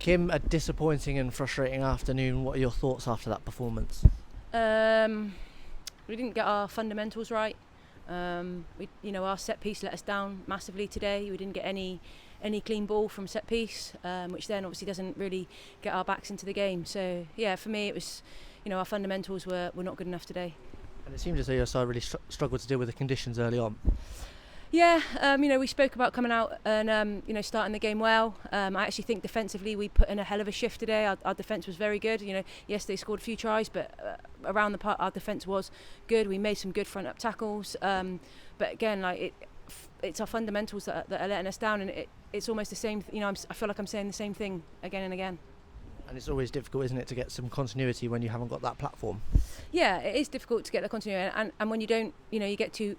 Kim, a disappointing and frustrating afternoon. What are your thoughts after that performance? We didn't get our fundamentals right. Our set piece let us down massively today. We didn't get any clean ball from set piece, which then obviously doesn't really get our backs into the game. So yeah, for me it was, our fundamentals were not good enough today. And it seemed as though your side really struggled to deal with the conditions early on. Yeah, we spoke about coming out and starting the game well. I actually think defensively we put in a hell of a shift today. Our defence was very good. Yes, they scored a few tries, but around the park our defence was good. We made some good front up tackles. But again, it's our fundamentals that are letting us down, and it's almost the same. I feel like I'm saying the same thing again and again. And it's always difficult, isn't it, to get some continuity when you haven't got that platform? Yeah, it is difficult to get the continuity, and when you don't, you get to,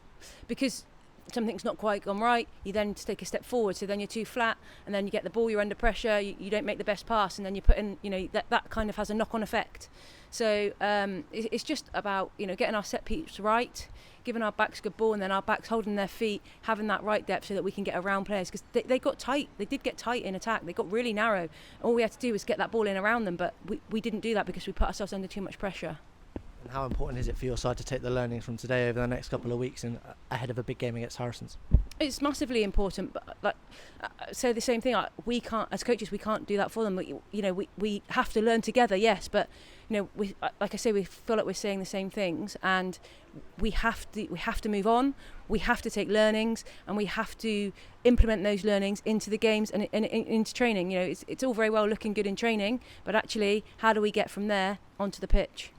because something's not quite gone right, you then take a step forward, so then you're too flat, and then you get the ball, you're under pressure, you don't make the best pass, and then you put in, that kind of has a knock-on effect. So it's just about, getting our set piece right, giving our backs good ball, and then our backs holding their feet, having that right depth so that we can get around players, because they got tight. They did get tight in attack. They got really narrow. All we had to do was get that ball in around them, but we didn't do that because we put ourselves under too much pressure. And how important is it for your side to take the learnings from today over the next couple of weeks and ahead of a big game against Harrisons? It's massively important, but say the same thing. We can't, as coaches, we can't do that for them. We have to learn together, yes, but we, like I say, we feel like we're saying the same things, and we have to move on. We have to take learnings, and we have to implement those learnings into the games and into training. It's all very well looking good in training, but actually, how do we get from there onto the pitch?